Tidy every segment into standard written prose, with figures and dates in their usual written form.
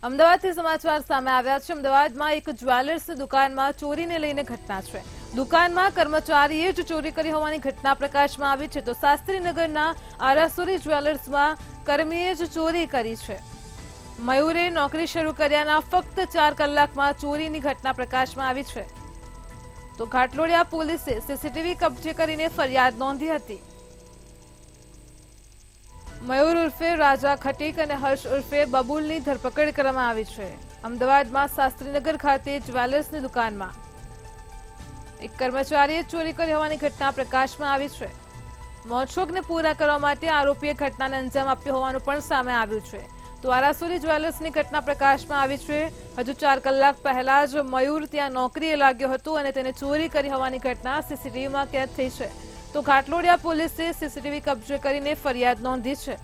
અમદાવાદથી સમાચાર સામે આવ્યા છે। અમદાવાદમાં એક જ્વેલર્સ દુકાનમાં ચોરીને લઈને ઘટના છે। દુકાનમાં કર્મચારીએ જ ચોરી કરી હોવાની ઘટના પ્રકાશમાં આવી છે। તો શાસ્ત્રીનગરના આરાસુરી જ્વેલર્સમાં કર્મીએ જ ચોરી કરી છે। મયુરે નોકરી શરૂ કર્યાના ફક્ત 4 કલાકમાં ચોરીની ઘટના પ્રકાશમાં આવી છે। તો ઘાટલોડિયા પોલીસે સીસીટીવી કબજે કરીને ફરિયાદ નોંધી હતી। મયુર ઉર્ફે રાજા ખટીક અને હર્ષ ઉર્ફે બબુલની ધરપકડ કરવામાં આવી છે। અમદાવાદમાં શાસ્ત્રીનગર ખાતે જ્વેલર્સની દુકાનમાં એક કર્મચારીએ ચોરી કરી હોવાની ઘટના પ્રકાશમાં આવી છે। મોજશોખને પૂરા કરવા માટે આરોપીએ ઘટનાને અંજામ આપ્યો હોવાનું પણ સામે આવ્યું છે। તો આરાસુરી જ્વેલર્સની ઘટના પ્રકાશમાં આવી છે। હજુ 4 કલાક પહેલા જ મયુર ત્યાં નોકરીએ લાગ્યો હતો અને તેને ચોરી કરી હોવાની ઘટના સીસીટીવીમાં કેદ થઈ છે। તો ઘાટલોડિયા પોલીસે સીસીટીવી કબજે કરીને ફરિયાદ નોંધી છે।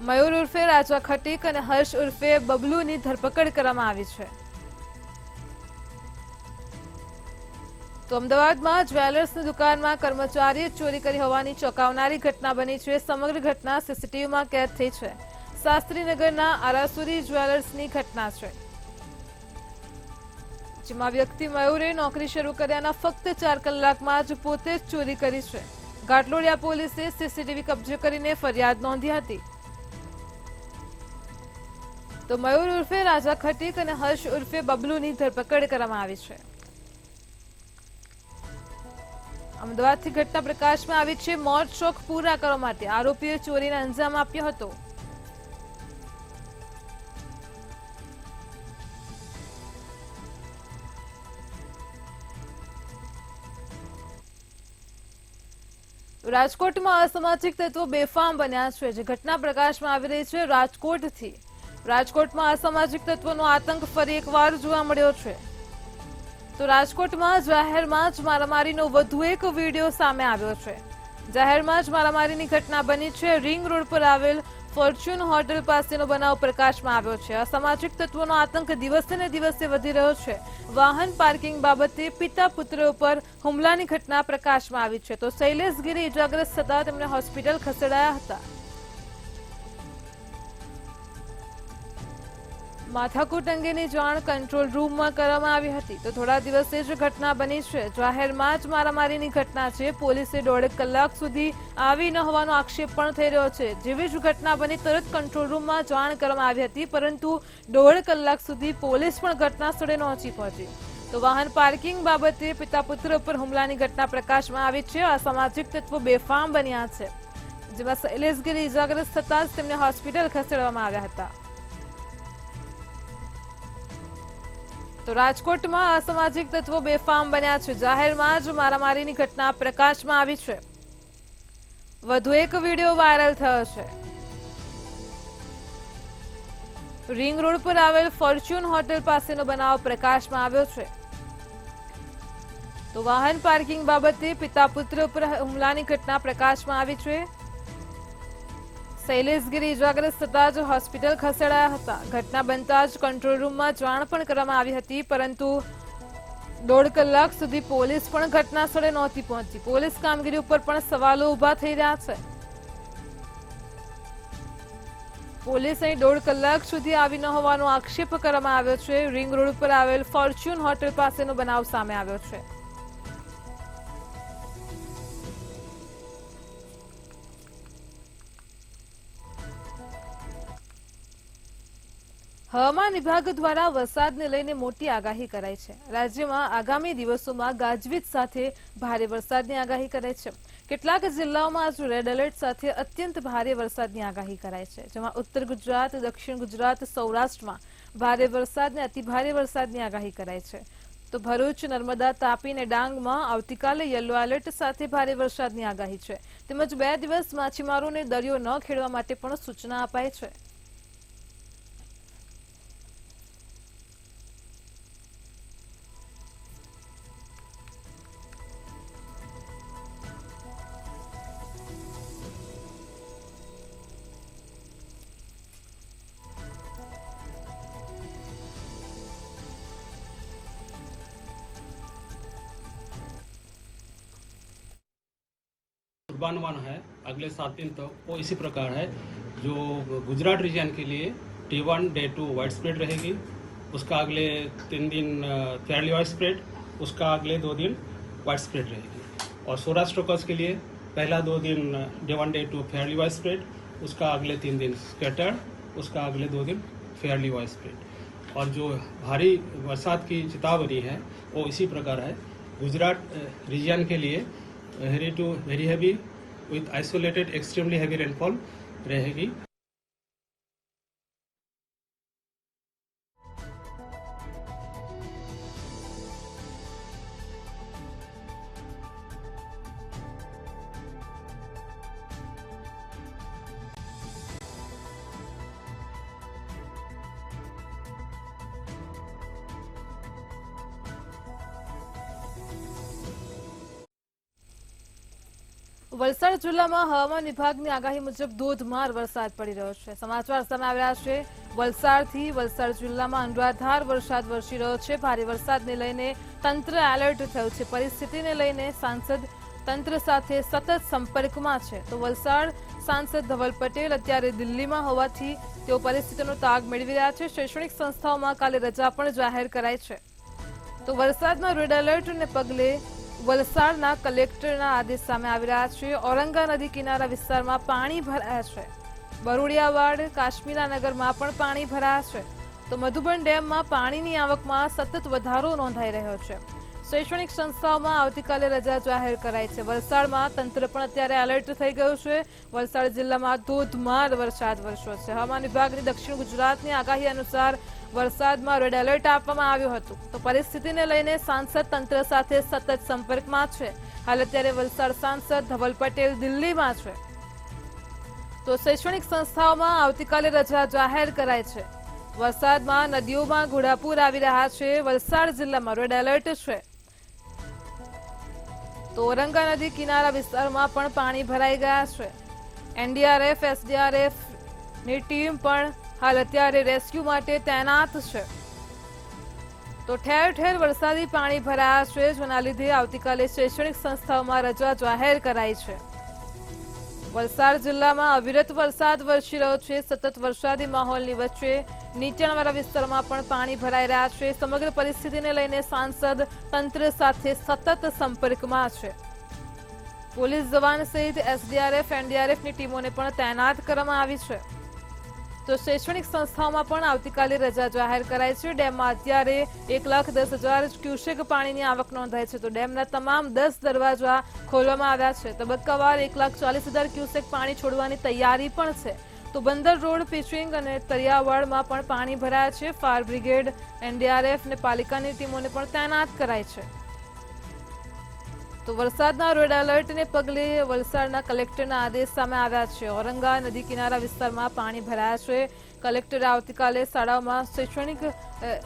મયુર ઉર્ફે રાજા ખટીક અને હર્ષ ઉર્ફે બબલુની ધરપકડ કરવામાં આવી છે। તો અમદાવાદમાં જ્વેલર્સની દુકાનમાં કર્મચારીએ ચોરી કરી હોવાની ચોંકાવનારી ઘટના બની છે। સમગ્ર ઘટના સીસીટીવીમાં કેદ થઈ છે। શાસ્ત્રીનગરના આરાસુરી જ્વેલર્સની ઘટના છે, જેમાં વ્યક્તિ મયુરે નોકરી શરૂ કર્યાના ફક્ત 4 કલાકમાં જ પોતે જ ચોરી કરી છે। ઘાટલોડિયા પોલીસે સીસીટીવી કબજે કરીને ફરિયાદ નોંધી હતી। તો મયુર ઉર્ફે રાજા ખટીક અને હર્ષ ઉર્ફે બબલુની ધરપકડ કરવામાં આવી છે। અમદાવાદથી ઘટના પ્રકાશમાં આવી છે। મોજ શોખ પૂરા કરવા માટે આરોપીએ ચોરીને અંજામ આપ્યો હતો। રાજકોટમાં અસામાજિક તત્વો બેફામ બન્યા છે। જે ઘટના પ્રકાશમાં આવી રહી છે રાજકોટથી। રાજકોટમાં અસામાજિક તત્વોનો આતંક ફરી એકવાર જોવા મળ્યો છે। તો રાજકોટમાં જાહેરમાં જ મારામારીનો વધુ એક વિડીયો સામે આવ્યો છે। જાહેરમાં જ મારામારીની ઘટના બની છે। રિંગ રોડ પર આવેલ ફોર્ચ્યુન હોટેલ પાસેનો બનાવ પ્રકાશમાં આવ્યો છે। અસામાજિક તત્વોનો આતંક દિવસે ને દિવસે વધી રહ્યો છે। વાહન પાર્કિંગ બાબતે પિતા પુત્ર ઉપર હુમલાની ઘટના પ્રકાશમાં આવી છે। તો શૈલેષ ગીરી ઇજાગ્રસ્ત થતા તેમને હોસ્પિટલ ખસેડાયા હતા। માથાકૂટ અંગેની જાણ કંટ્રોલ રૂમમાં કરવામાં આવી હતી। તો થોડા દિવસે જ ઘટના બની છે। જાહેરમાં જ મારામારીની ઘટના છે। પોલીસે 1.5 કલાક સુધી આવી ન હોવાનો આક્ષેપ પણ થઈ રહ્યો છે। જેવી જ ઘટના બની તરત કંટ્રોલ રૂમમાં જાણ કરવામાં આવી હતી, પરંતુ 1.5 કલાક સુધી પોલીસ પણ ઘટના સ્થળે પહોંચી। તો વાહન પાર્કિંગ બાબતે પિતા પુત્ર ઉપર હુમલાની ઘટના પ્રકાશમાં આવી છે। અસામાજિક તત્વો બેફામ બન્યા છે, જેમાં શૈલેષ ગીરી ઇજાગ્રસ્ત થતા જ તેમને હોસ્પિટલ ખસેડવામાં આવ્યા હતા। તો રાજકોટમાં અસામાજિક તત્વો બેફામ બન્યા છે। જાહેરમાં જ મારામારીની ઘટના પ્રકાશમાં આવી છે। વધુ એક વિડીયો વાયરલ થયો છે। રિંગ રોડ પર આવેલ ફોર્ચ્યુન હોટેલ પાસેનો બનાવ પ્રકાશમાં આવ્યો છે। તો વાહન પાર્કિંગ બાબતે પિતા પુત્ર ઉપર હુમલાની ઘટના પ્રકાશમાં આવી છે। શૈલેષ ગીરી ઇજાગ્રસ્ત થતા જ હોસ્પિટલ ખસેડાયા હતા। ઘટના બનતા જ કંટ્રોલ રૂમમાં જાણ પણ કરવામાં આવી હતી, પરંતુ 1.5 કલાક સુધી પોલીસ પણ ઘટના સ્થળે નહોતી પહોંચી। પોલીસ કામગીરી ઉપર પણ સવાલો ઉભા થઈ રહ્યા છે। પોલીસ અહીં 1.5 કલાક સુધી આવી ન હોવાનો આક્ષેપ કરવામાં આવ્યો છે। રિંગ રોડ પર આવેલ ફોર્ચ્યુન હોટેલ પાસેનો બનાવ સામે આવ્યો છે। હવામાન વિભાગ દ્વારા વરસાદને લઈને મોટી આગાહી કરાઈ છે। રાજ્યમાં આગામી દિવસોમાં ગાજવીજ સાથે ભારે વરસાદની આગાહી કરાઈ છે। કેટલાક જિલ્લાઓમાં આજે રેડ એલર્ટ સાથે અત્યંત ભારે વરસાદની આગાહી કરાઈ છે, જેમાં ઉત્તર ગુજરાત, દક્ષિણ ગુજરાત, સૌરાષ્ટ્રમાં ભારે વરસાદ અને અતિભારે વરસાદની આગાહી કરાઈ છે। તો ભરૂચ, નર્મદા, તાપી અને ડાંગમાં આવતીકાલે યલો એલર્ટ સાથે ભારે વરસાદની આગાહી છે। તેમજ 2 દિવસ માછીમારોને દરિયો ન ખેડવા માટે પણ સૂચના અપાઈ છે। पूर्वानुमान है अगले 7 दिन तक वो इसी प्रकार है। जो गुजरात रीजन के लिए T1 डे 2 वाइड स्प्रेड रहेगी, उसका अगले 3 दिन फेयरली वाइड स्प्रेड, उसका अगले 2 दिन वाइड स्प्रेड रहेगी। और सौराष्ट्र कच्छ के लिए पहला 2 दिन day 1 day 2 Fairlie wide spread, उसका अगले 3 दिन स्कैटर्ड, उसका अगले 2 दिन फेयरली वाइड स्प्रेड। और जो भारी बरसात की चेतावनी है वो इसी प्रकार है। गुजरात रीजन के लिए heavy to very heavy with isolated extremely heavy rainfall रहेगी। વલસાડ જિલ્લામાં હવામાન વિભાગની આગાહી મુજબ ધોધમાર વરસાદ પડી રહ્યો છે। સમાચાર સામે આવ્યા છે વલસાડથી। વલસાડ જિલ્લામાં અનરાધાર વરસાદ વરસી રહ્યો છે। ભારે વરસાદને લઈને તંત્ર એલર્ટ થયું છે। પરિસ્થિતિને લઈને સાંસદ તંત્ર સાથે સતત સંપર્કમાં છે। તો વલસાડ સાંસદ ધવલ પટેલ અત્યારે દિલ્હીમાં હોવાથી તેઓ પરિસ્થિતિનો તાગ મેળવી રહ્યા છે। શૈક્ષણિક સંસ્થાઓમાં કાલે રજા પણ જાહેર કરાઈ છે। તો વરસાદના રેડ એલર્ટને પગલે વલસાડના કલેક્ટરના આદેશ સામે આવી રહ્યા છે। ઔરંગા નદી કિનારા વિસ્તારમાં પાણી ભરાયા છે। બરોડિયાવાડ કાશ્મીરાનગરમાં પણ પાણી ભરાયા છે। તો મધુબન ડેમમાં પાણીની આવકમાં સતત વધારો નોંધાઈ રહ્યો છે। શૈક્ષણિક સંસ્થાઓમાં આવતીકાલે રજા જાહેર કરાઈ છે। વલસાડમાં તંત્ર પણ અત્યારે એલર્ટ થઈ ગયું છે। વલસાડ જિલ્લામાં ધોધમાર વરસાદ વરસ્યો છે। હવામાન વિભાગની દક્ષિણ ગુજરાતની આગાહી અનુસાર વરસાદમાં રેડ એલર્ટ આપવામાં આવ્યું હતું। તો પરિસ્થિતિને લઈને સાંસદ તંત્ર સાથે સતત સંપર્કમાં છે। હાલ અત્યારે વલસાડ સાંસદ ધવલ પટેલ દિલ્હીમાં છે। તો શૈક્ષણિક સંસ્થાઓમાં આવતીકાલે રજા જાહેર કરાઈ છે। વરસાદમાં નદીઓમાં ઘોડાપૂર આવી રહ્યા છે। વલસાડ જિલ્લામાં રેડ એલર્ટ છે। તો ઔરંગા નદી કિનારા વિસ્તારમાં પણ પાણી ભરાઈ ગયા છે। એનડીઆરએફ એસડીઆરએફ ની ટીમ પણ હાલ અત્યારે રેસ્ક્યુ માટે તૈનાત છે। તો ઠેર ઠેર વરસાદી પાણી ભરાયા છે, જેના લીધે આવતીકાલે શૈક્ષણિક સંસ્થાઓમાં રજા જાહેર કરાઈ છે। વલસાડ જિલ્લામાં અવિરત વરસાદ વરસી રહ્યો છે। સતત વરસાદી માહોલની વચ્ચે નીચાણવાળા વિસ્તારમાં પણ પાણી ભરાઈ રહ્યા છે। સમગ્ર પરિસ્થિતિને લઈને સાંસદ તંત્ર સાથે સતત સંપર્કમાં છે। પોલીસ જવાન સહિત એસડીઆરએફ એનડીઆરએફની ટીમોને પણ તૈનાત કરવામાં આવી છે। તો શૈક્ષણિક સંસ્થાઓમાં પણ આવતીકાલે રજા જાહેર કરાઈ છે। ડેમમાં અત્યારે 1,10,000 ક્યુસેક પાણીની આવક નોંધાઈ છે। તો ડેમના તમામ 10 દરવાજા ખોલવામાં આવ્યા છે। તબક્કાવાર 1,40,000 ક્યુસેક પાણી છોડવાની તૈયારી પણ છે। તો બંદર રોડ પિચિંગ અને તરિયાવાડમાં પણ પાણી ભરાયા છે। ફાયર બ્રિગેડ એનડીઆરએફ અને પાલિકાની ટીમોને પણ તૈનાત કરાઈ છે। તો વરસાદના રેડ એલર્ટને પગલે વલસાડના કલેક્ટરના આદેશ સામે આવ્યા છે। ઔરંગા નદી કિનારા વિસ્તારમાં પાણી ભરાયા છે। કલેક્ટરે આવતીકાલે શાળાઓમાં શૈક્ષણિક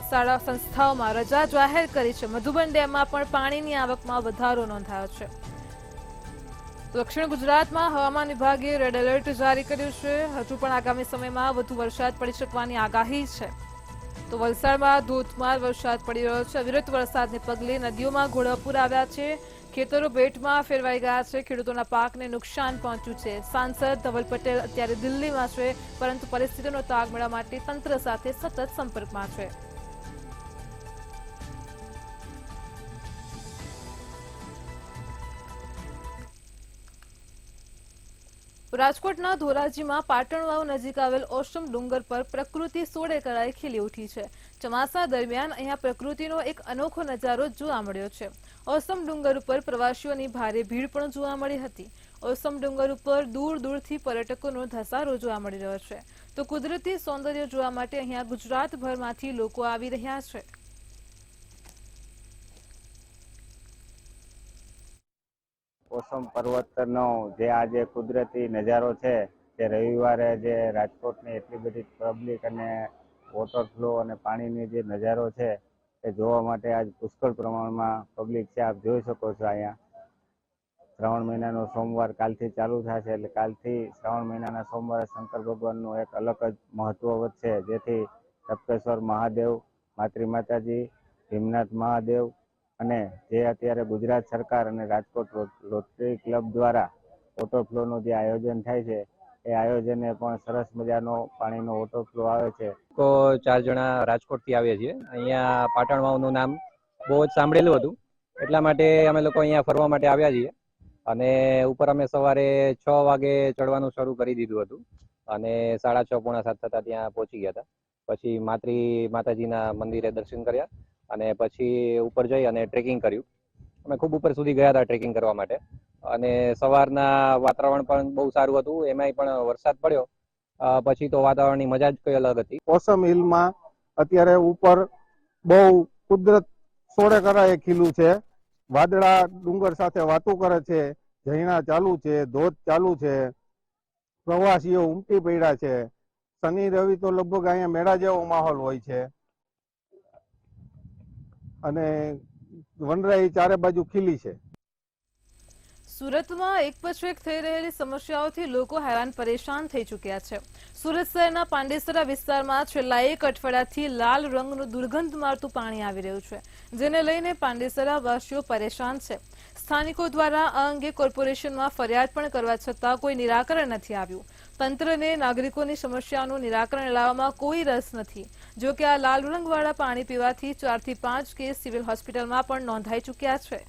શાળા સંસ્થાઓમાં રજા જાહેર કરી છે। મધુબન ડેમમાં પણ પાણીની આવકમાં વધારો નોંધાયો છે। દક્ષિણ ગુજરાતમાં હવામાન વિભાગે રેડ એલર્ટ જારી કર્યું છે। હજુ પણ આગામી સમયમાં વધુ વરસાદ પડી શકવાની આગાહી છે। તો વલસાડમાં ધોધમાર વરસાદ પડી રહ્યો છે। અવિરત વરસાદને પગલે નદીઓમાં ઘોડાપૂર આવ્યા છે। ખેતરો બેટમાં ફેરવાઈ ગયા છે। ખેડૂતોના પાકને નુકસાન પહોંચ્યું છે। સાંસદ ધવલ પટેલ અત્યારે દિલ્હીમાં છે, પરંતુ પરિસ્થિતિનો તાગ મેળવવા માટે તંત્ર સાથે સતત સંપર્કમાં છે। રાજકોટના ધોરાજીમાં પાટણવાવ નજીક આવેલ ઓસમ ડુંગર પર પ્રકૃતિ સોળે કળાએ ખીલી ઉઠી છે। ચોમાસા દરમિયાન અહીંયા પ્રકૃતિનો એક અનોખો નજારો જોવા મળ્યો છે। ઓસમ ડુંગર ઉપર પ્રવાસીઓની ભારે ભીડ પણ જોવા મળી હતી। ઓસમ ડુંગર ઉપર દૂર દૂરથી પર્યટકોનો ધસારો જોવા મળી રહ્યો છે। તો કુદરતી સૌંદર્ય જોવા માટે અહીંયા ગુજરાતભરમાંથી લોકો આવી રહ્યા છે। ઓસમ પર્વતનો જે આજે કુદરતી નજારો છે તે રવિવારે જે રાજકોટની એટલી બધી પબ્લિક અને વોટરફ્લો અને પાણીની જે નજારો છે એ જોવા માટે આજ પુષ્કળ પ્રમાણમાં પબ્લિક છે। આપ જોઈ શકો છો અહીંયા શ્રાવણ મહિનાનો સોમવાર કાલથી ચાલુ થશે, એટલે કાલથી શ્રાવણ મહિનાના સોમવારે શંકર ભગવાનનું એક અલગ જ મહત્વ વધશે, જેથી તપકેશ્વર મહાદેવ, માતૃ માતાજી, ભીમનાથ મહાદેવ અને જે અત્યારે ગુજરાત સરકાર અને રાજકોટ રોટરી ક્લબ દ્વારા વોટરફ્લોનું જે આયોજન થાય છે એ આયોજને પણ સરસ મજાનો પાણીનો ઓવરફ્લો આવે છે. તો 4 જણા રાજકોટથી આવીએ છીએ. અહીંયા પાટણ વાવનું નામ બહુ જ સાંભળેલું હતું, એટલા માટે અમે લોકો અહીંયા ફરવા માટે આવ્યા છીએ. અને ઉપર અમે સવારે 6 વાગે ચડવાનું શરૂ કરી દીધું હતું અને 6:30 પોણા 7 થતા ત્યાં પહોંચી ગયા હતા. પછી માતાજીના મંદિરે દર્શન કર્યા અને પછી ઉપર જઈ અને ટ્રેકિંગ કર્યું. અમે ખૂબ ઉપર સુધી ગયા હતા ટ્રેકિંગ કરવા માટે અને સવારના વાતાવરણ પણ બહુ સારું હતું. એમાંય પણ વરસાદ પડ્યો પછી તો વાતાવરણની મજા જ કઈ અલગ હતી. ઓસમ હિલમાં અત્યારે ઉપર બહુ કુદરત સોળે કરાએ ખીલું છે. વાદળા ડુંગર સાથે વાતો કરે છે, ઝરણા ચાલુ છે, ધોધ ચાલુ છે, પ્રવાસીઓ ઉમટી પડ્યા છે. શનિ રવિ તો લગભગ અહીંયા મેળા જેવો માહોલ હોય છે અને વનરાઈ ચારે બાજુ ખીલી છે. સુરતમાં એક પછી એક થઈ રહેલી સમસ્યાઓથી લોકો હેરાન પરેશાન થઈ ચૂક્યા છે. સુરત શહેરના પાંડેસરા વિસ્તારમાં છેલ્લા 1 અઠવાડિયાથી લાલ રંગનું દુર્ગંધ મારતું પાણી આવી રહ્યું છે, જેને લઈને પાંડેસરા વાસીઓ પરેશાન છે. સ્થાનિકો દ્વારા આ અંગે કોર્પોરેશનમાં ફરિયાદ પણ કરવા છતાં કોઈ નિરાકરણ નથી આવ્યું. તંત્રને નાગરિકોની સમસ્યાનું નિરાકરણ લાવવામાં કોઈ રસ નથી. જો કે આ લાલ રંગવાળા પાણી પીવાથી 4 થી 5 કેસ સિવિલ હોસ્પિટલમાં પણ નોંધાઈ ચૂક્યા છે.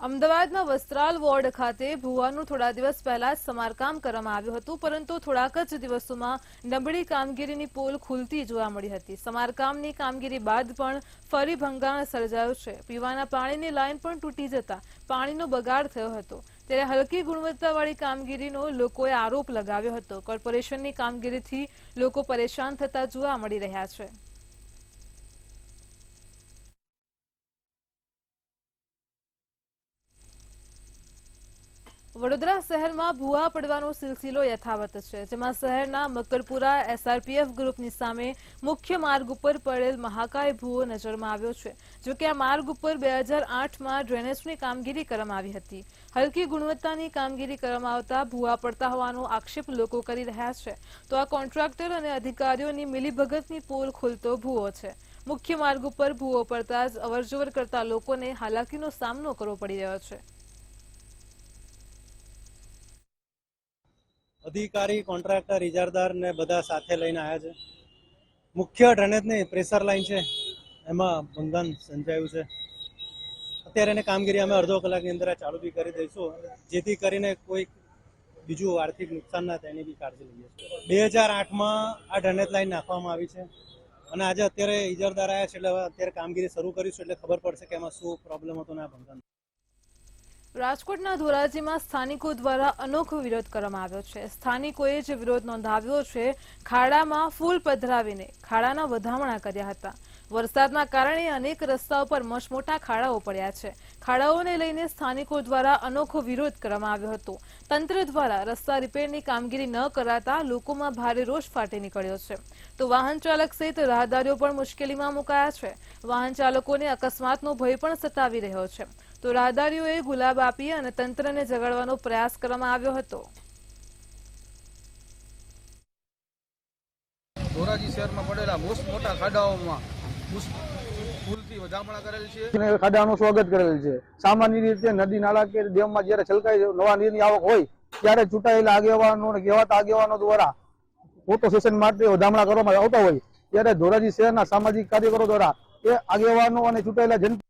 અમદાવાદના વસ્ત્રાલ વોર્ડ ખાતે ભુવાનું થોડા દિવસ પહેલા જ સમારકામ કરવામાં આવ્યું હતું, પરંતુ થોડાક જ દિવસોમાં નબળી કામગીરીની પોલ ખુલતી જોવા મળી હતી. સમારકામની કામગીરી બાદ પણ ફરી ભંગાણ સર્જાયું છે. પીવાના પાણીની લાઇન પણ તૂટી જતા પાણીનો બગાડ થયો હતો. ત્યારે હલકી ગુણવત્તાવાળી કામગીરીનો લોકોએ આરોપ લગાવ્યો હતો. કોર્પોરેશનની કામગીરીથી લોકો પરેશાન થતા જોવા મળી રહ્યા છે. વડોદરા શહેરમાં ભૂવા પડવાનો સિલસિલો યથાવત છે, જેમાં શહેરના મકરપુરા એસઆરપીએફ ગ્રુપની સામે મુખ્ય માર્ગ ઉપર પડેલ મહાકાય ભૂવો નજરમાં આવ્યો છે. જોકે આ માર્ગ ઉપર 2008માં ડ્રેનેજની કામગીરી કરવામાં આવી હતી. હલકી ગુણવત્તાની કામગીરી કરવામાં આવતા ભૂવા પડતા હોવાનો આક્ષેપ લોકો કરી રહ્યા છે. તો આ કોન્ટ્રાક્ટર અને અધિકારીઓની મિલીભગતની પોલ ખુલતો ભૂવો છે. મુખ્ય માર્ગ ઉપર ભૂવો પડતા જ અવરજવર કરતા લોકોને હાલાકીનો સામનો કરવો પડી રહ્યો છે. અધિકારી, કોન્ટ્રાક્ટર, ઇજારદાર ને બધા સાથે લઈને આવ્યા છે. મુખ્ય ડ્રેનેજની પ્રેશર લાઇન છે, એમાં ભંગાણ સર્જાયું છે. અત્યારે એને કામગીરી અમે અડધો કલાકની અંદર ચાલુ બી કરી દઈશું, જેથી કરીને કોઈ બીજું આર્થિક નુકસાન ના થાય એની બી કાળજી લઈએ છીએ. 2008માં આ ડ્રેનેજ લાઇન નાખવામાં આવી છે અને આજે અત્યારે ઇજારદાર આવ્યા છે, એટલે અત્યારે કામગીરી શરૂ કરીશું એટલે ખબર પડશે કે એમાં શું પ્રોબ્લેમ હતો ને આ ભંગાણ. રાજકોટના ધોરાજીમાં સ્થાનિકો દ્વારા અનોખો વિરોધ કરવામાં આવ્યો છે. સ્થાનિકોએ જે વિરોધ નોંધાવ્યો છે, ખાડામાં ફૂલ પધરાવીને ખાડાના વધામણા કર્યા હતા. વરસાદના કારણે અનેક રસ્તાઓ પર મસમોટા ખાડાઓ પડ્યા છે. ખાડાઓને લઈને સ્થાનિકો દ્વારા અનોખો વિરોધ કરવામાં આવ્યો હતો. તંત્ર દ્વારા રસ્તા રિપેરની કામગીરી ન કરાતા લોકોમાં ભારે રોષ ફાટી નીકળ્યો છે. તો વાહન ચાલક સહિત રાહદારીઓ પણ મુશ્કેલીમાં મુકાયા છે. વાહન ચાલકોને અકસ્માતનો ભય પણ સતાવી રહ્યો છે. તો રાહદારીઓએ ગુલાબ આપી અને તંત્રને જગાડવાનો પ્રયાસ કરવામાં આવ્યો હતો. ધોરાજી શહેરમાં પડેલા મોટા ખાડાઓમાં ફૂલથી વધામણા કરેલ છે. ખાડાનું સ્વાગત કરેલ છે. સામાન્ય રીતે નદી નાળા કે ડેમમાં જયારે છલકાય નવા નીરની આવક હોય ત્યારે ચૂંટાયેલા આગેવાનો અને કહેવાતા આગેવાનો દ્વારા ફોટો સેશન માટે વધામણા કરવામાં આવતા હોય ત્યારે ધોરાજી શહેરના સામાજિક કાર્યકરો દ્વારા એ આગેવાનો અને ચૂંટાયેલા જનતા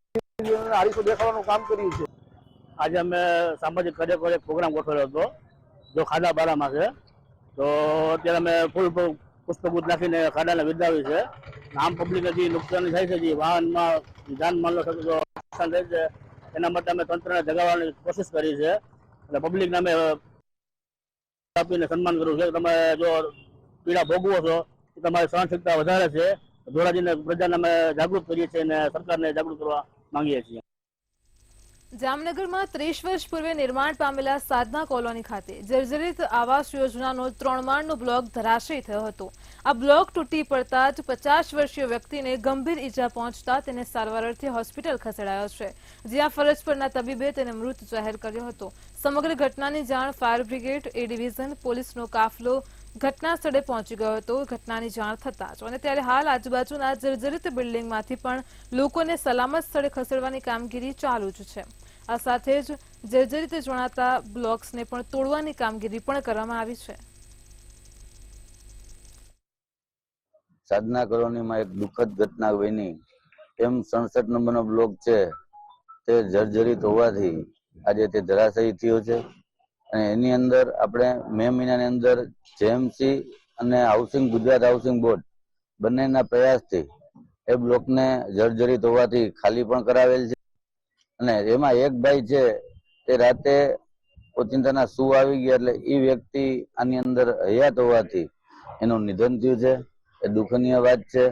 હારીસો દેખાડવાનું કામ કર્યું છે. આજે અમે સામાજિક કાર્યકરો એક પ્રોગ્રામ ગોઠવેલો હતો, જો ખાડા બારામાં છે, તો અત્યારે અમે ફૂલ પુષ્પગુચ્છ નાખીને ખાડાને વિદાવી છે. આમ પબ્લિક હજી નુકસાન થાય છે, જે વાહનમાં જાનમાલનો નુકસાન થાય છે, એના માટે અમે તંત્રને જગાવવાની કોશિશ કરી છે. એટલે પબ્લિકને અમે આપીને સન્માન કરવું છે. તમે જો પીડા ભોગવો છો તો તમારી સહનશીલતા વધારે છે. ધોરાજીને પ્રજાને અમે જાગૃત કરીએ છીએ અને સરકારને જાગૃત કરવા માંગીએ છીએ. જામનગરમાં 30 વર્ષ પૂર્વે નિર્માણ પામેલા સાધના કોલોની ખાતે જર્જરિત આવાસ યોજનાનો 3 માળનો બ્લોક ધરાશયી થયો હતો. આ બ્લોક તૂટી પડતા જ 50 વર્ષીય વ્યક્તિને ગંભીર ઈજા પહોંચતા તેને સારવાર અર્થે હોસ્પિટલ ખસેડાયો છે, જ્યાં ફરજ પરના તબીબે તેને મૃત જાહેર કર્યો હતો. સમગ્ર ઘટનાની જાણ ફાયર બ્રિગેડ, એ ડિવિઝન, પોલીસનો કાફલો ઘટના સ્થળે પહોંચી ગયો હતો. ઘટનાની જાણ થતાં જ અને ત્યારે હાલ આજુબાજુના જર્જરિત બિલ્ડિંગમાંથી પણ લોકોને સલામત સ્થળે ખસેડવાની કામગીરી ચાલુ જ છે. આ સાથે જ જર્જરિત જણાતા બ્લોક્સને પણ તોડવાની કામગીરી પણ કરવામાં આવી છે. સાધના કોલોનીમાં એક દુઃખદ ઘટના બની. એમ 67 નંબરનો બ્લોક છે તે જર્જરિત હોવાથી આજે તે ધરાશયી થયો છે અને એની અંદર આપણે મે મહિનાની અંદર જેએમસી અને ગુજરાત હાઉસિંગ બોર્ડ બંનેના પ્રયાસથી એ બ્લોકને જર્જરિત હોવાથી ખાલી પણ કરાવેલ છે અને એમાં એક ભાઈ છે તે રાતે ઓચિંતાના સૂ આવી ગયા એટલે એ વ્યક્તિ આની અંદર હયાત હોવાથી એનું નિધન થયું છે. એ દુઃખનીય વાત છે.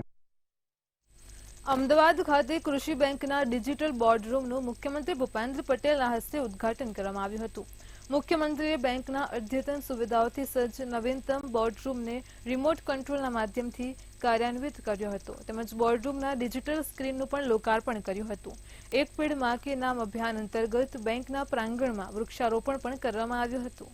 અમદાવાદ ખાતે કૃષિ બેંકના ડિજિટલ બોર્ડરૂમનું મુખ્યમંત્રી ભૂપેન્દ્ર પટેલના હસ્તે ઉદ્ઘાટન કરવામાં આવ્યું હતું. મુખ્યમંત્રીએ બેંકના અદ્યતન સુવિધાઓથી સજ્જ નવીનતમ બોર્ડરૂમને રિમોટ કંટ્રોલના માધ્યમથી કાર્યાન્વિત કર્યો હતો તેમજ બોર્ડરૂમના ડિજિટલ સ્ક્રીનનું પણ લોકાર્પણ કર્યું હતું. એક પેડ માં કે નામ અભિયાન અંતર્ગત બેંકના પ્રાંગણમાં વૃક્ષારોપણ પણ કરવામાં આવ્યું હતું.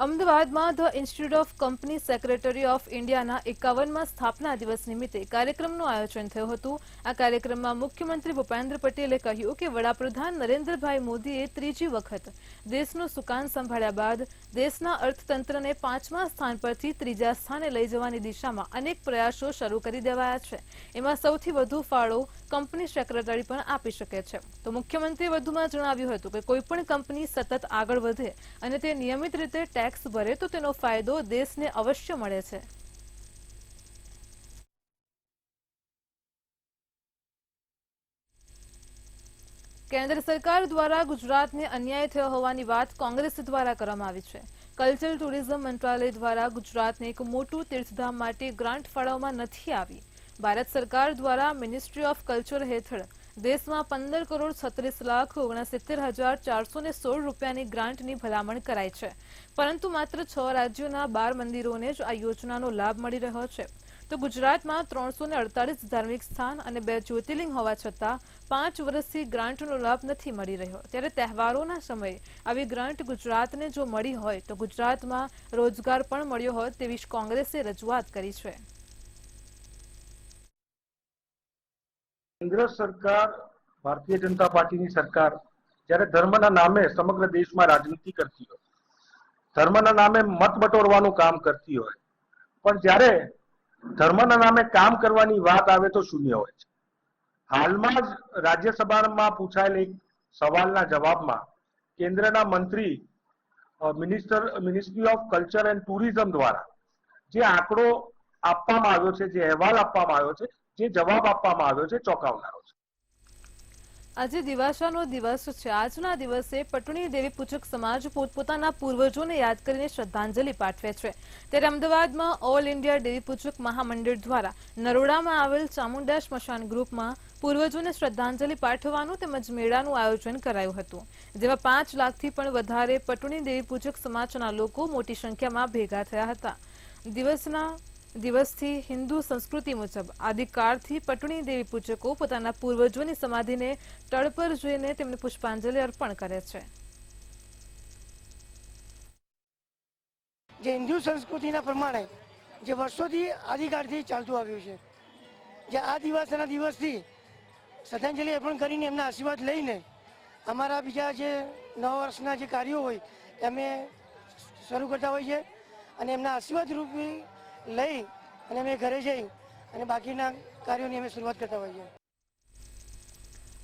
અમદાવાદમાં the institute of company secretary of ઇન્ડિયાના 51મા સ્થાપના દિવસ નિમિત્તે કાર્યક્રમનું આયોજન થયું હતું. આ કાર્યક્રમમાં મુખ્યમંત્રી ભૂપેન્દ્ર પટેલે કહ્યું કે વડાપ્રધાન નરેન્દ્રભાઈ મોદીએ ત્રીજી વખત દેશનું સુકાન સંભાળ્યા બાદ દેશના અર્થતંત્રને 5મા સ્થાન પરથી ત્રીજા સ્થાને લઈ જવાની દિશામાં અનેક પ્રયાસો શરૂ કરી દેવાયા છે. એમાં સૌથી વધુ ફાળો કંપની સેક્રેટરી પણ આપી શકે છે. તો મુખ્યમંત્રીએ વધુમાં જણાવ્યું હતું કે કોઈપણ કંપની સતત આગળ વધે અને તે નિયમિત રીતે ટેક્સ ભરે તો તેનો ફાયદો દેશને અવશ્ય મળે છે. કેન્દ્ર સરકાર દ્વારા ગુજરાતને અન્યાય થયો હોવાની વાત કોંગ્રેસ દ્વારા કરવામાં આવી છે. કલ્ચર ટુરિઝમ મંત્રાલય દ્વારા ગુજરાતને એક મોટું તીર્થધામ માટે ગ્રાન્ટ ફાળવવામાં નથી આવી. ભારત સરકાર દ્વારા મિનિસ્ટ્રી ઓફ કલ્ચર હેઠળ દેશમાં 15,36,69,416 રૂપિયાની ગ્રાન્ટની ભલામણ કરાઈ છે, પરંતુ માત્ર 6 રાજ્યોના 12 મંદિરોને જ આ યોજનાનો લાભ મળી રહ્યો છે. તો ગુજરાતમાં 348 ધાર્મિક સ્થાન અને 2 જ્યોતિર્લિંગ હોવા છતાં 5 વર્ષથી ગ્રાન્ટનો લાભ નથી મળી રહ્યો. ત્યારે તહેવારોના સમયે આવી ગ્રાન્ટ ગુજરાતને જો મળી હોય તો ગુજરાતમાં રોજગાર પણ મળ્યો હોત તેવી કોંગ્રેસે રજૂઆત કરી છે. કેન્દ્ર સરકાર, ભારતીય જનતા પાર્ટીની સરકાર જ્યારે ધર્મના નામે સમગ્ર દેશમાં રાજનીતિ કરતી હોય, ધર્મના નામે મત બટોરવાનું કામ કરતી હોય, પણ જ્યારે ધર્મના નામે કામ કરવાની વાત આવે તો શૂન્ય હોય છે. હાલમાં જ રાજ્યસભામાં પૂછાયેલ એક સવાલના જવાબમાં કેન્દ્રના મંત્રી ministry of culture and tourism દ્વારા જે આંકડો આપવામાં આવ્યો છે, જે અહેવાલ આપવામાં આવ્યો છે, જે જવાબ આપવામાં આવ્યો છે, ચોંકાવનારો છે. આજે દિવાસાનો દિવસ છે. આજના દિવસે પટણી દેવી પૂજક સમાજ પોતપોતાના પૂર્વજોને યાદ કરીને શ્રદ્ધાંજલિ પાઠવે છે. ત્યારે અમદાવાદમાં ઓલ ઇન્ડિયા દેવી પૂજક મહામંડળ દ્વારા નરોડામાં આવેલ ચામુંડા સ્મશાન ગ્રુપમાં પૂર્વજોને શ્રદ્ધાંજલિ પાઠવવાનું તેમજ મેળાનું આયોજન કરાયું હતું, જેમાં 5 લાખથી પણ વધારે પટણી દેવી પૂજક સમાજના લોકો મોટી સંખ્યામાં ભેગા થયા હતા. દિવસથી હિન્દુ સંસ્કૃતિ મુજબ આદિકાળથી પટણી દેવી પૂજકો પોતાના પૂર્વજોની સમાધિને તળ પર જોઈને તેમને પુષ્પાંજલિ અર્પણ કરે છે. જે હિન્દુ સંસ્કૃતિના પ્રમાણે જે વર્ષોથી આદિકાળથી ચાલતું આવ્યું છે, જે આ દિવસથી શ્રદ્ધાંજલિ અર્પણ કરીને એમના આશીર્વાદ લઈને અમારા બીજા જે નવા વર્ષના જે કાર્યો હોય અમે શરૂ કરતા હોય છે અને એમના આશીર્વાદ રૂપી લઈ અને અમે ઘરે જઈ અને બાકીના કાર્યોની અમે શરૂઆત કરતા હોઈએ.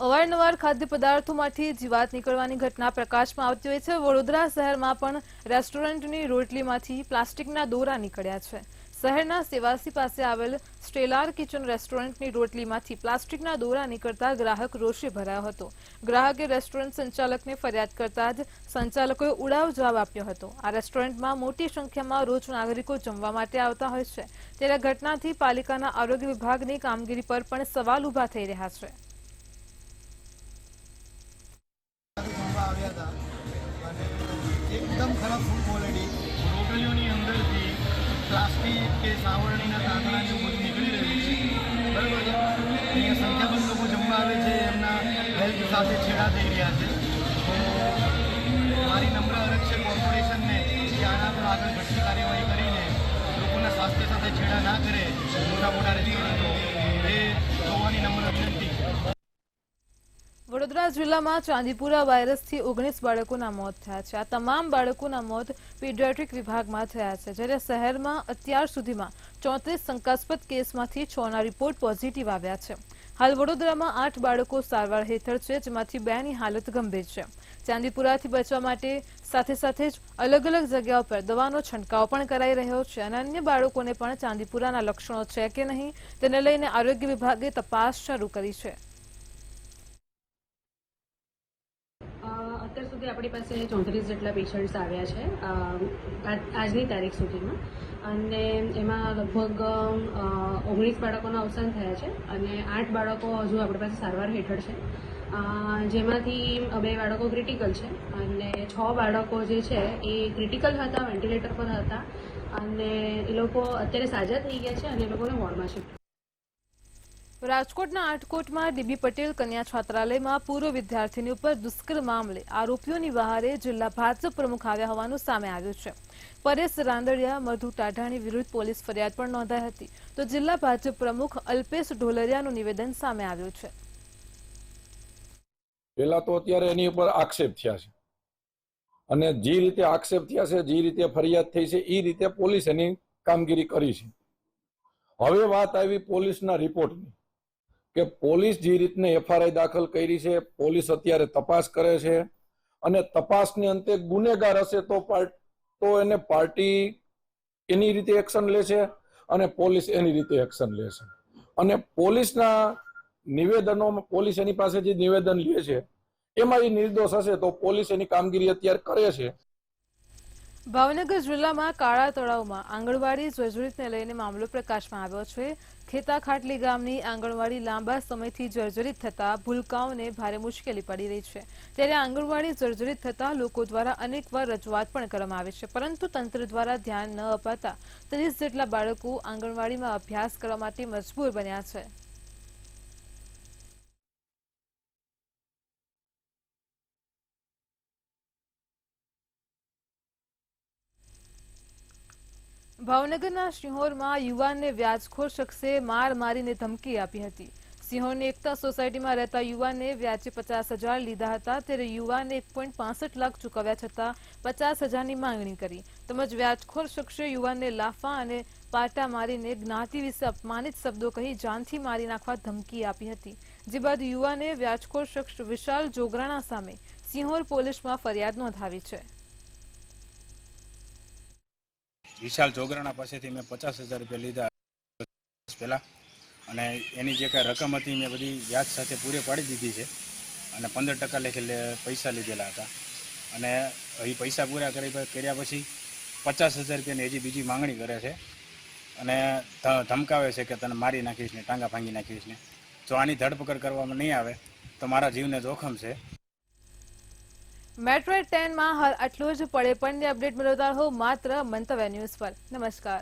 અવારનવાર ખાદ્ય પદાર્થોમાંથી જીવાત નીકળવાની ઘટના પ્રકાશમાં આવતી હોય છે. વડોદરા શહેરમાં પણ રેસ્ટોરન્ટની રોટલીમાંથી પ્લાસ્ટિકના દોરા નીકળ્યા છે. શહેરના સેવાસી પાસે આવેલ સ્ટેલાર કિચન રેસ્ટોરન્ટની રોટલીમાંથી પ્લાસ્ટિકના દોરા નીકળતા ગ્રાહક રોષે ભરાયો હતો. ગ્રાહકે રેસ્ટોરન્ટ સંચાલકને ફરિયાદ કરતા જ સંચાલકોએ ઉડાવ જવાબ આપ્યો હતો. આ રેસ્ટોરન્ટમાં મોટી સંખ્યામાં રોજ નાગરિકો જમવા માટે આવતા હોય છે, ત્યારે ઘટનાથી પાલિકાના આરોગ્ય વિભાગની કામગીરી પર પણ સવાલ ઉભા થઈ રહ્યા છે. એકદમ ખરાબ ફૂડ ક્વોલિટી, રોટલીઓની અંદરથી પ્લાસ્ટિક કે સાવરણીના કાંકરા ને બધું નીકળી રહ્યું છે. બરાબર છે. અહીંયા સંખ્યાબંધ લોકો જમવા આવે છે, એમના હેલ્થ સાથે છેડા થઈ રહ્યા છે. તો મારી નમ્ર અરજ છે કોર્પોરેશનને કે આના પર આગળ ઘટતી કાર્યવાહી કરીને લોકોના સ્વાસ્થ્ય સાથે છેડા ના કરે મોટા મોટા રેસ્ટોરન્ટો, એ જોવાની નમ્ર વિનંતી. વડોદરા જિલ્લામાં ચાંદીપુરા વાયરસથી 19 બાળકોના મોત થયા છે. આ તમામ બાળકોના મોત પીડિયાટ્રિક વિભાગમાં થયા છે, જ્યારે શહેરમાં અત્યાર સુધીમાં 34 શંકાસ્પદ કેસમાંથી 6ના રિપોર્ટ પોઝિટિવ આવ્યા છે. હાલ વડોદરામાં 8 બાળકો સારવાર હેઠળ છે, જેમાંથી 2ની હાલત ગંભીર છે. ચાંદીપુરાથી બચવા માટે સાથે સાથે જ અલગ અલગ જગ્યાઓ પર દવાનો છંટકાવ પણ કરાઈ રહ્યો છે અને અન્ય બાળકોને પણ ચાંદીપુરાના લક્ષણો છે કે નહીં તેને લઈને આરોગ્ય વિભાગે તપાસ શરૂ કરી છે. અત્યાર સુધી આપણી પાસે 34 જેટલા પેશન્ટ્સ આવ્યા છે આજની તારીખ સુધીમાં, અને એમાં લગભગ 19 બાળકોના અવસાન થયા છે અને 8 બાળકો હજુ આપણી પાસે સારવાર હેઠળ છે, જેમાંથી 2 બાળકો ક્રિટિકલ છે અને 6 બાળકો જે છે એ ક્રિટિકલ હતા, વેન્ટિલેટર પર હતા અને એ લોકો અત્યારે સાજા થઈ ગયા છે અને એ લોકોને વોર્ડમાં શિફ્ટ. રાજકોટના આટકોટમાં ડીબી પટેલ કન્યા છાત્રાલયમાં પૂર્વ વિદ્યાર્થીની ઉપર દુષ્કર્મ મામલે આરોપીઓની વહારે જિલ્લા ભાજપ પ્રમુખ આવ્યા હોવાનું સામે આવ્યું છે. પરેશ રાંદડિયા, મધુ ટાઢાણી વિરુદ્ધ પોલીસ ફરિયાદ પણ નોંધાઈ હતી, તો જિલ્લા ભાજપ પ્રમુખ અલ્પેશ ઢોલરિયાનું નિવેદન સામે આવ્યું છે. પહેલા તો અત્યારે એની ઉપર આક્ષેપ થયા છે અને જે રીતે આક્ષેપ થયા છે, જે રીતે ફરિયાદ થઈ છે, એ રીતે પોલીસ એની કામગીરી કરી છે. હવે વાત આવી પોલીસના રિપોર્ટની કે પોલીસ જે રીતને એફઆરઆઈ દાખલ કરી છે, પોલીસ અત્યારે તપાસ કરે છે અને તપાસની અંતે ગુનેગાર હશે તો એને પાર્ટી એની રીતે એક્શન લેશે અને પોલીસ એની રીતે એક્શન લેશે. અને પોલીસના નિવેદનો, પોલીસ એની પાસે જે નિવેદન લે છે એમાં એ નિર્દોષ હશે તો પોલીસ એની કામગીરી અત્યારે કરે છે. ભાવનગર જિલ્લામાં કાળા તળાવમાં આંગણવાડી જર્જરિતને લઈને મામલો પ્રકાશમાં આવ્યો છે. ખેતા ખાટલી ગામની આંગણવાડી લાંબા સમયથી જર્જરિત થતા ભૂલકાઓને ભારે મુશ્કેલી પડી રહી છે, ત્યારે આંગણવાડી જર્જરિત થતા લોકો દ્વારા અનેકવાર રજૂઆત પણ કરવામાં આવે છે, પરંતુ તંત્ર દ્વારા ધ્યાન ન અપાતા 30 જેટલા બાળકો આંગણવાડીમાં અભ્યાસ કરવા માટે મજબૂર બન્યા છે. ભાવનગરના સિંહોરમાં યુવાનને વ્યાજખોર શખ્સે માર મારીને ધમકી આપી હતી. સિંહોરની એકતા સોસાયટીમાં રહેતા યુવાનને વ્યાજે 50,000 લીધા હતા, ત્યારે યુવાને 1.65 લાખ ચૂકવ્યા છતાં 50,000ની માંગણી કરી, તેમજ વ્યાજખોર શખ્સે યુવાનને લાફા અને પાટા મારીને જ્ઞાતિ વિશે અપમાનિત શબ્દો કહી જાનથી મારી નાખવા ધમકી આપી હતી, જે બાદ યુવાને વ્યાજખોર શખ્સ વિશાલ જોગરાણા સામે સિંહોર પોલીસમાં ફરિયાદ નોંધાવી છે. વિશાલ જોગરાણા પાસેથી મેં 50,000 રૂપિયા લીધા પહેલાં, અને એની જે કાંઈ રકમ હતી મેં બધી વ્યાજ સાથે પૂરી પાડી દીધી છે અને 15% લેખે પૈસા લીધેલા હતા. અને એ પૈસા પૂરા કર્યા પછી 50,000 રૂપિયાની હજી બીજી માંગણી કરે છે અને ધમકાવે છે કે તને મારી નાખીશ ને, ટાંગા ભાંગી નાખીશ ને. જો આની ધરપકડ કરવામાં નહીં આવે તો મારા જીવને જોખમ છે. મેટ્રો 10માં હાલ આટલું જ. પડે પણની અપડેટ મેળવતા રહો માત્ર મંતવ્ય ન્યૂઝ પર. નમસ્કાર.